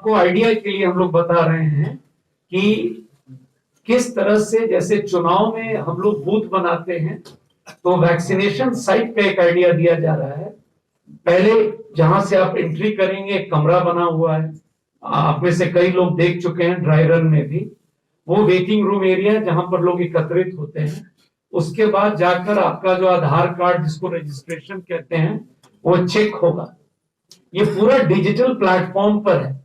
आपको आइडिया के लिए हम लोग बता रहे हैं कि किस तरह से, जैसे चुनाव में हम लोग बूथ बनाते हैं तो वैक्सीनेशन साइट का एक आइडिया दिया जा रहा है। पहले जहां से आप एंट्री करेंगे एक कमरा बना हुआ है, आप में से कई लोग देख चुके हैं ड्राई रन में भी, वो वेटिंग रूम एरिया जहां पर लोग एकत्रित होते हैं। उसके बाद जाकर आपका जो आधार कार्ड, जिसको रजिस्ट्रेशन कहते हैं, वो चेक होगा। ये पूरा डिजिटल प्लेटफॉर्म पर है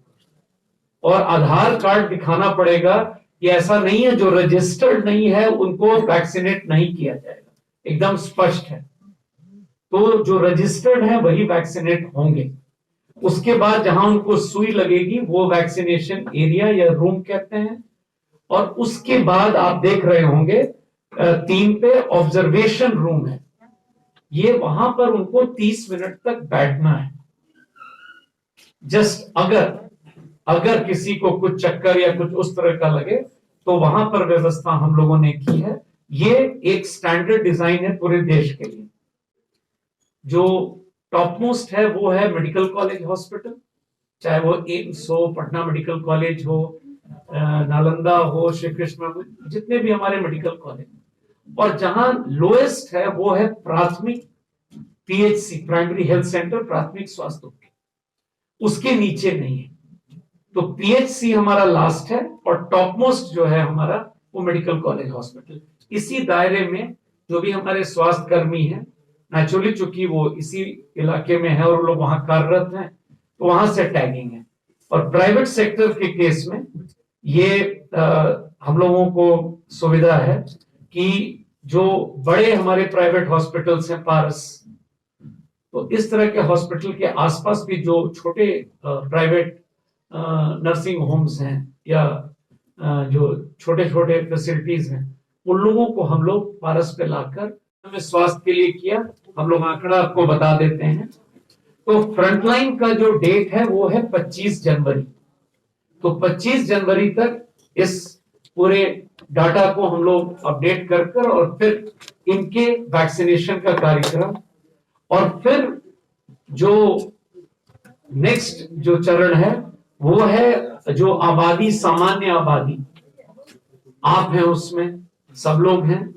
और आधार कार्ड दिखाना पड़ेगा कि ऐसा नहीं है जो रजिस्टर्ड नहीं है उनको वैक्सीनेट नहीं किया जाएगा, एकदम स्पष्ट है। तो जो रजिस्टर्ड है वही वैक्सीनेट होंगे। उसके बाद जहां उनको सुई लगेगी वो वैक्सीनेशन एरिया या रूम कहते हैं। और उसके बाद आप देख रहे होंगे 3 पे ऑब्जर्वेशन रूम है। ये वहां पर उनको 30 मिनट तक बैठना है। जस्ट अगर किसी को कुछ चक्कर या कुछ उस तरह का लगे तो वहां पर व्यवस्था हम लोगों ने की है। ये एक स्टैंडर्ड डिजाइन है पूरे देश के लिए। जो टॉप मोस्ट है वो है मेडिकल कॉलेज हॉस्पिटल, चाहे वो एम्स हो, पटना मेडिकल कॉलेज हो, नालंदा हो, श्री कृष्ण, जितने भी हमारे मेडिकल कॉलेज। और जहां लोएस्ट है वो है प्राथमिक पीएचसी, प्राइमरी हेल्थ सेंटर, प्राथमिक स्वास्थ्य उपकेंद्र, उसके नीचे नहीं है। तो पीएचसी हमारा लास्ट है और टॉप मोस्ट जो है हमारा वो मेडिकल कॉलेज हॉस्पिटल। इसी दायरे में जो भी हमारे स्वास्थ्य कर्मी हैं, नेचुरली चूंकि वो इसी इलाके में है और लोग वहां कार्यरत हैं, तो वहां से टैगिंग है। और प्राइवेट सेक्टर के केस में ये हम लोगों को सुविधा है कि जो बड़े हमारे प्राइवेट हॉस्पिटल्स हैं, पारस, तो इस तरह के हॉस्पिटल के आसपास भी जो छोटे प्राइवेट नर्सिंग होम्स हैं या जो छोटे छोटे फैसिलिटीज हैं, उन लोगों को हम लोग पारस पे लाकर हमें स्वास्थ्य के लिए किया। हम लोग आंकड़ा आपको बता देते हैं। तो फ्रंटलाइन का जो डेट है वो है 25 जनवरी। तो 25 जनवरी तक इस पूरे डाटा को हम लोग अपडेट कर और फिर इनके वैक्सीनेशन का कार्यक्रम, और फिर जो नेक्स्ट जो चरण है वो है जो आबादी, सामान्य आबादी, आप हैं उसमें, सब लोग हैं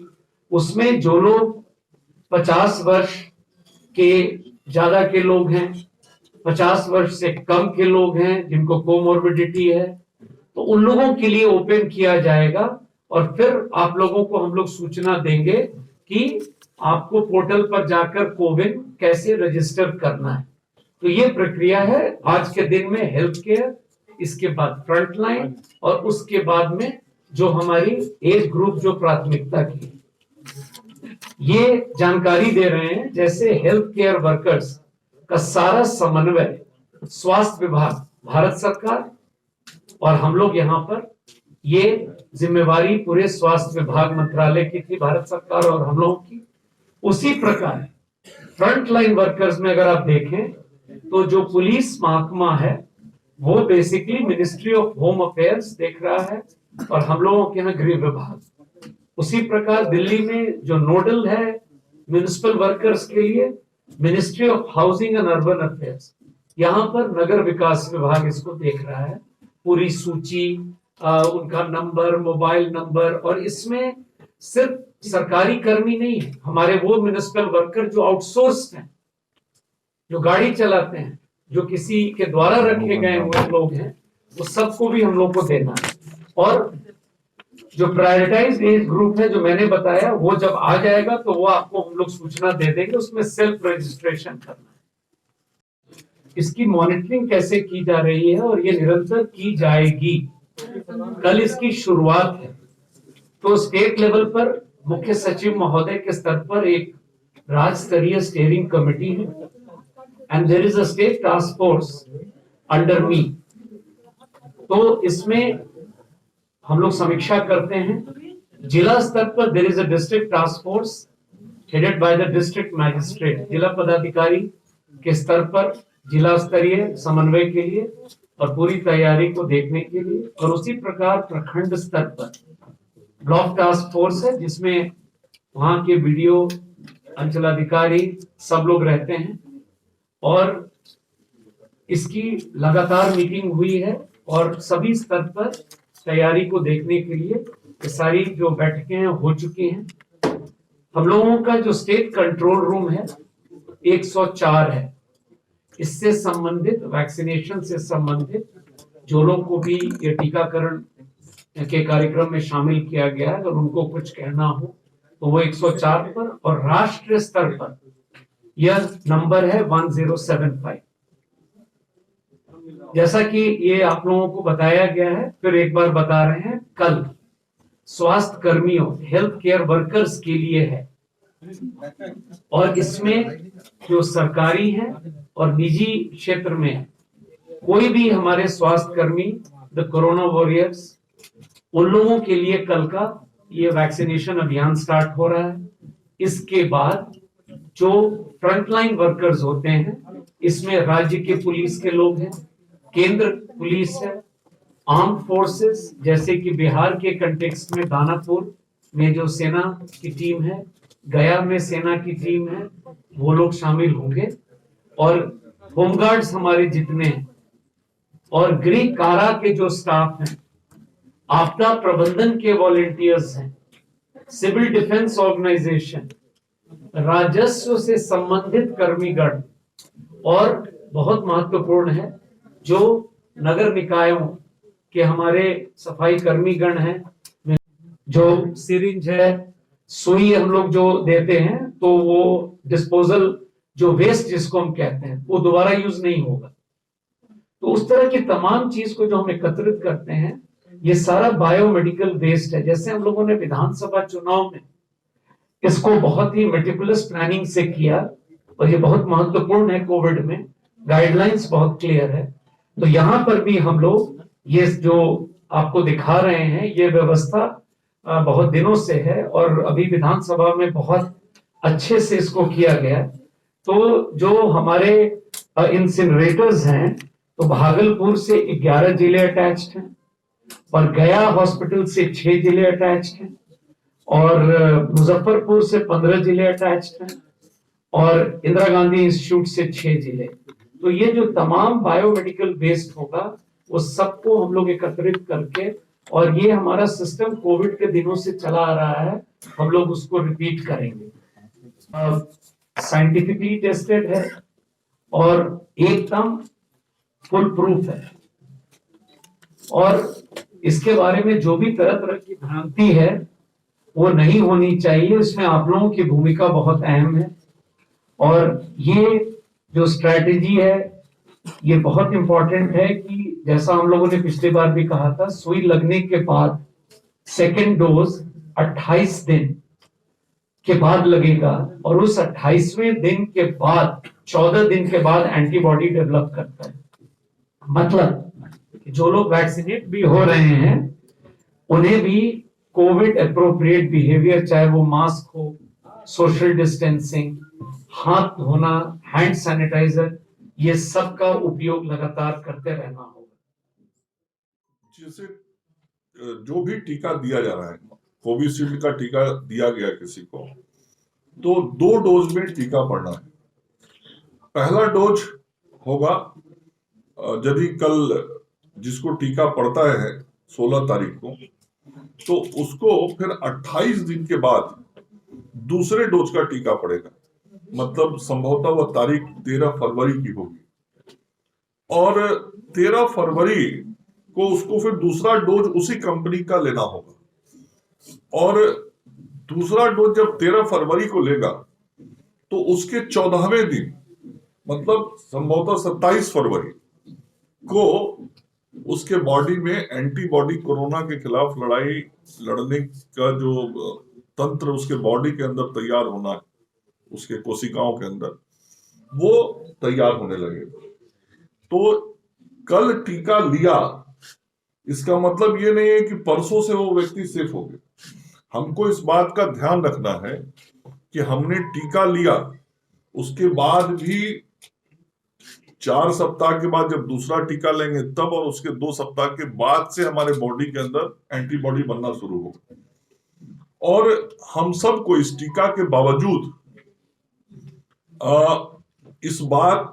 उसमें। जो लोग 50 वर्ष के ज्यादा के लोग हैं, 50 वर्ष से कम के लोग हैं, जिनको कोमोर्बिडिटी है, तो उन लोगों के लिए ओपन किया जाएगा। और फिर आप लोगों को हम लोग सूचना देंगे कि आपको पोर्टल पर जाकर कोविन कैसे रजिस्टर करना है। तो ये प्रक्रिया है आज के दिन में हेल्थ केयर, इसके बाद फ्रंटलाइन, और उसके बाद में जो हमारी एज ग्रुप जो प्राथमिकता की। ये जानकारी दे रहे हैं जैसे हेल्थ केयर वर्कर्स का सारा समन्वय स्वास्थ्य विभाग, भारत सरकार, और हम लोग यहाँ पर ये जिम्मेवारी पूरे स्वास्थ्य विभाग मंत्रालय की थी, भारत सरकार और हम लोगों की। उसी प्रकार फ्रंटलाइन वर्कर्स में अगर आप देखें तो जो पुलिस महकमा है वो basically ministry of home affairs देख रहा है और हम लोगों के यहाँ गृह विभाग। उसी प्रकार दिल्ली में जो नोडल है म्युनिसिपल वर्कर्स के लिए ministry of housing and urban affairs, यहाँ पर नगर विकास विभाग इसको देख रहा है। पूरी सूची, उनका नंबर, मोबाइल नंबर, और इसमें सिर्फ सरकारी कर्मी नहीं है, हमारे वो म्युनिसिपल वर्कर जो आउटसोर्स हैं, जो गाड़ी चलाते हैं, जो किसी के द्वारा रखे गए हुए लोग हैं, वो सबको भी हम लोग को देना है। और जो प्रायोरिटाइज्ड एज ग्रुप है जो मैंने बताया, वो जब आ जाएगा तो वो आपको हम लोग सूचना दे देंगे, उसमें सेल्फ रजिस्ट्रेशन करना है। इसकी मॉनिटरिंग कैसे की जा रही है और ये निरंतर की जाएगी। कल इसकी शुरुआत है। तो स्टेट लेवल पर मुख्य सचिव महोदय के स्तर पर एक राज्य स्तरीय स्टीयरिंग कमेटी है, and there is a state task force under me. तो इसमें हम लोग समीक्षा करते हैं। जिला स्तर पर there is a district task force headed by the district magistrate, जिला पदाधिकारी के स्तर पर जिला स्तरीय समन्वय के लिए और पूरी तैयारी को देखने के लिए। और उसी प्रकार प्रखंड स्तर पर ब्लॉक टास्क फोर्स है, जिसमें वहां के बीडीओ, अंचलाधिकारी सब लोग रहते हैं। और इसकी लगातार मीटिंग हुई है और सभी स्तर पर तैयारी को देखने के लिए ये सारी जो बैठकें हैं हो चुकी हैं। हम लोगों का जो स्टेट कंट्रोल रूम है 104 है। इससे संबंधित वैक्सीनेशन से संबंधित जो लोग को भी ये टीकाकरण के कार्यक्रम में शामिल किया गया है, अगर उनको कुछ कहना हो तो वो 104 पर, और राष्ट्रीय स्तर पर यह नंबर है 1075। जैसा कि ये आप लोगों को बताया गया है, फिर एक बार बता रहे हैं, कल स्वास्थ्य कर्मियों हेल्थ केयर वर्कर्स के लिए है, और इसमें जो सरकारी है और निजी क्षेत्र में है, कोई भी हमारे स्वास्थ्य कर्मी द कोरोना वॉरियर्स, उन लोगों के लिए कल का ये वैक्सीनेशन अभियान स्टार्ट हो रहा है। इसके बाद जो फ्रंटलाइन वर्कर्स होते हैं, इसमें राज्य के पुलिस के लोग हैं, केंद्र पुलिस है, आर्म फोर्सेस, जैसे कि बिहार के कंटेक्स्ट में दानापुर में जो सेना की टीम है, गया में सेना की टीम है, वो लोग शामिल होंगे, और होमगार्ड्स हमारे जितने हैं, और गृह कारा के जो स्टाफ हैं, आपदा प्रबंधन के वॉलेंटियर्स हैं, सिविल डिफेंस ऑर्गेनाइजेशन, राजस्व से संबंधित कर्मीगण, और बहुत महत्वपूर्ण है जो नगर निकायों के हमारे सफाई कर्मीगण हैं, जो सिरिंज है, सुई हम लोग जो देते हैं, तो वो डिस्पोजल जो वेस्ट जिसको हम कहते हैं वो दोबारा यूज नहीं होगा। तो उस तरह की तमाम चीज को जो हम एकत्रित करते हैं, ये सारा बायोमेडिकल वेस्ट है। जैसे हम लोगों ने विधानसभा चुनाव में इसको बहुत ही मेटिकुलस प्लानिंग से किया, और ये बहुत महत्वपूर्ण है, कोविड में गाइडलाइंस बहुत क्लियर है, तो यहां पर भी हम लोग ये जो आपको दिखा रहे हैं, ये व्यवस्था बहुत दिनों से है, और अभी विधानसभा में बहुत अच्छे से इसको किया गया। तो जो हमारे इंसिनरेटर्स हैं, तो भागलपुर से 11 जिले अटैच्ड हैं, और गया हॉस्पिटल से 6 जिले अटैच्ड हैं, और मुजफ्फरपुर से 15 जिले अटैच्ड हैं, और इंदिरा गांधी इंस्टीट्यूट से 6 जिले। तो ये जो तमाम बायोमेडिकल वेस्ट होगा, वो सबको हम लोग एकत्रित करके, और ये हमारा सिस्टम कोविड के दिनों से चला आ रहा है, हम लोग उसको रिपीट करेंगे। साइंटिफिकली टेस्टेड है और एकदम फुल प्रूफ है, और इसके बारे में जो भी तरह तरह की भ्रांति है वो नहीं होनी चाहिए। इसमें आप लोगों की भूमिका बहुत अहम है, और ये जो स्ट्रेटेजी है ये बहुत इंपॉर्टेंट है कि जैसा हम लोगों ने पिछली बार भी कहा था, सुई लगने के बाद सेकेंड डोज 28 दिन के बाद लगेगा, और उस 28वें दिन के बाद 14 दिन के बाद एंटीबॉडी डेवलप करता है। मतलब जो लोग वैक्सीनेट भी हो रहे हैं, उन्हें भी कोविड एप्रोप्रिएट बिहेवियर, चाहे वो मास्क हो, सोशल डिस्टेंसिंग, हाथ धोना, हैंड सैनिटाइजर, ये सब का उपयोग लगातार करते रहना होगा। जैसे जो भी टीका दिया जा रहा है, कोविशील्ड का टीका दिया गया किसी को, तो 2 डोज में टीका पड़ना है। पहला डोज होगा यदि कल जिसको टीका पड़ता है 16 तारीख को, तो उसको फिर 28 दिन के बाद दूसरे डोज का टीका पड़ेगा। मतलब संभवतः वह तारीख 13 फरवरी की होगी, और 13 फरवरी को उसको फिर दूसरा डोज उसी कंपनी का लेना होगा, और दूसरा डोज जब 13 फरवरी को लेगा तो उसके 14वें दिन, मतलब संभवतः 27 फरवरी को उसके बॉडी में एंटीबॉडी, कोरोना के खिलाफ लड़ाई लड़ने का जो तंत्र उसके बॉडी के अंदर तैयार होना है, उसके कोशिकाओं के अंदर, वो तैयार होने लगेगा। तो कल टीका लिया, इसका मतलब ये नहीं है कि परसों से वो व्यक्ति सेफ हो गया। हमको इस बात का ध्यान रखना है कि हमने टीका लिया, उसके बाद भी 4 सप्ताह के बाद जब दूसरा टीका लेंगे तब, और उसके 2 सप्ताह के बाद से हमारे बॉडी के अंदर एंटीबॉडी बनना शुरू होगा। और हम सबको इस टीका के बावजूद इस बात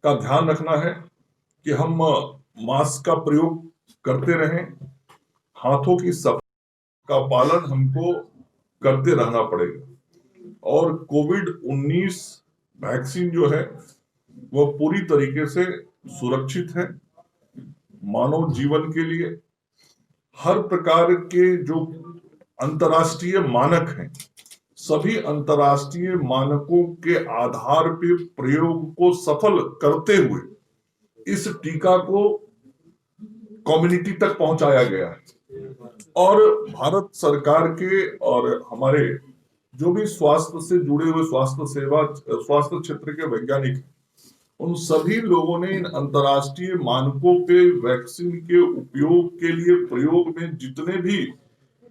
का ध्यान रखना है कि हम मास्क का प्रयोग करते रहें, हाथों की सफाई का पालन हमको करते रहना पड़ेगा और कोविड-19 वैक्सीन जो है वो पूरी तरीके से सुरक्षित है। मानव जीवन के लिए हर प्रकार के जो अंतर्राष्ट्रीय मानक हैं, सभी अंतर्राष्ट्रीय मानकों के आधार पे प्रयोग को सफल करते हुए इस टीका को कम्युनिटी तक पहुंचाया गया है और भारत सरकार के और हमारे जो भी स्वास्थ्य से जुड़े हुए स्वास्थ्य क्षेत्र के वैज्ञानिक हैं, उन सभी लोगों ने इन अंतर्राष्ट्रीय मानकों पे वैक्सीन के उपयोग के लिए प्रयोग में जितने भी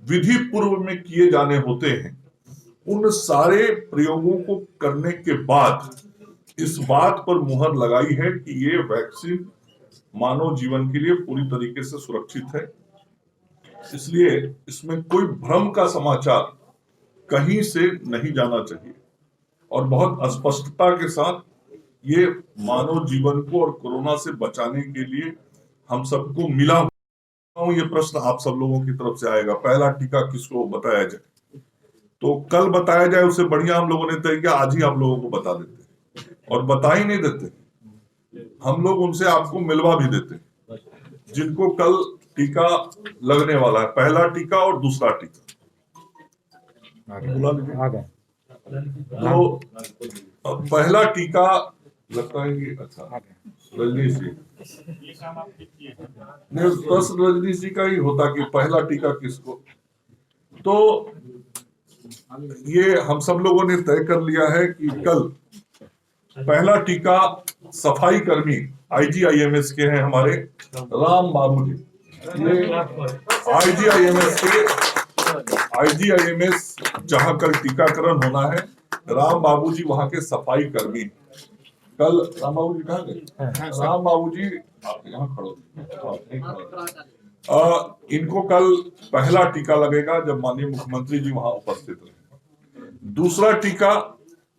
विधि पूर्व में किए जाने होते हैं, उन सारे प्रयोगों को करने के बाद इस बात पर मुहर लगाई है कि ये वैक्सीन मानव जीवन के लिए पूरी तरीके से सुरक्षित है। इसलिए इसमें कोई भ्रम का समाचार कहीं से नहीं जाना चाहिए और बहुत स्पष्टता के साथ ये मानव जीवन को और कोरोना से बचाने के लिए हम सबको मिला हुआ। ये प्रश्न आप सब लोगों की तरफ से आएगा, पहला टीका किसको बताया जाए? तो कल बताया जाए उससे बढ़िया हम लोगों ने तय किया आज ही आप लोगों को बता देते और बता ही नहीं देते, हम लोग उनसे आपको मिलवा भी देते जिनको कल टीका लगने वाला है, पहला टीका और दूसरा टीका। तो पहला टीका लगता है कि अच्छा रजनीश जी नहीं, प्रश्न रजनीश जी का ही होता कि पहला टीका किसको, तो ये हम सब लोगों ने तय कर लिया है कि कल पहला टीका सफाई कर्मी IGIMS के हैं हमारे राम बाबू जी, ये IGIMS जहां कल टीकाकरण होना है, राम बाबू जी वहां के सफाई कर्मी। कल राम बाबू जी कहाँ गए? राम बाबू जी आप यहाँ खड़ो, इनको कल पहला टीका लगेगा जब माननीय मुख्यमंत्री जी वहां उपस्थित रहे। दूसरा टीका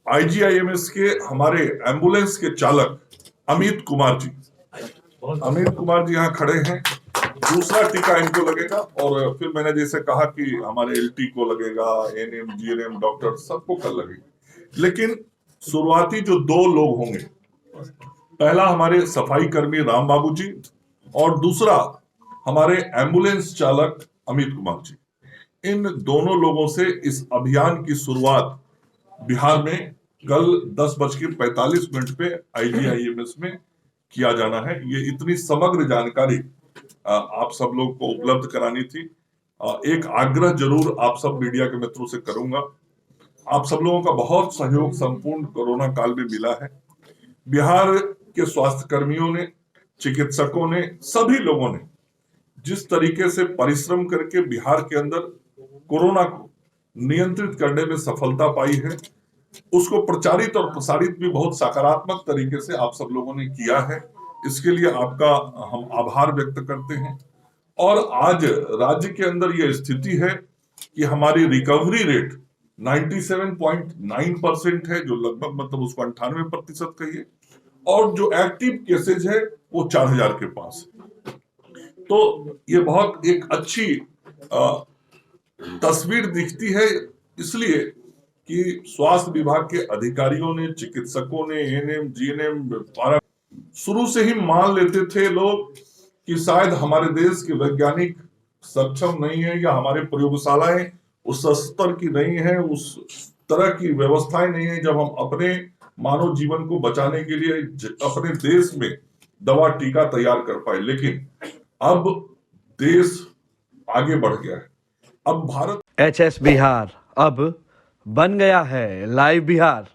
IGIMS के हमारे एम्बुलेंस के चालक अमित कुमार जी यहाँ खड़े हैं, दूसरा टीका इनको लगेगा और फिर मैंने जैसे कहा कि हमारे LT को लगेगा, ANM GNM डॉक्टर सबको कल लगेगा। लेकिन शुरुआती जो 2 लोग होंगे, पहला हमारे सफाई कर्मी राम बाबू जी और दूसरा हमारे एम्बुलेंस चालक अमित कुमार जी, इन दोनों लोगों से इस अभियान की शुरुआत बिहार में कल 10:45 पे IGIMS में किया जाना है। ये इतनी समग्र जानकारी आप सब लोग को उपलब्ध करानी थी। एक आग्रह जरूर आप सब मीडिया के मित्रों से करूंगा, आप सब लोगों का बहुत सहयोग संपूर्ण कोरोना काल में मिला है। बिहार के स्वास्थ्य कर्मियों ने, चिकित्सकों ने, सभी लोगों ने जिस तरीके से परिश्रम करके बिहार के अंदर कोरोना को नियंत्रित करने में सफलता पाई है, उसको प्रचारित और प्रसारित भी बहुत सकारात्मक तरीके से आप सब लोगों ने किया है। इसके लिए आपका हम आभार व्यक्त करते हैं। और आज राज्य के अंदर यह स्थिति है कि हमारी रिकवरी रेट 97.9% है, जो लगभग मतलब उसको 98% कहिए, और जो एक्टिव केसेज है वो 4000 के पास है। तो ये बहुत एक अच्छी तस्वीर दिखती है, इसलिए कि स्वास्थ्य विभाग के अधिकारियों ने, चिकित्सकों ने, ANM GNM शुरू से ही मान लेते थे लोग कि शायद हमारे देश के वैज्ञानिक सक्षम नहीं है या हमारे प्रयोगशालाएं उस स्तर की नहीं है, उस तरह की व्यवस्थाएं नहीं है जब हम अपने मानव जीवन को बचाने के लिए अपने देश में दवा टीका तैयार कर पाए। लेकिन अब देश आगे बढ़ गया है, अब भारत HS बिहार अब बन गया है लाइव बिहार।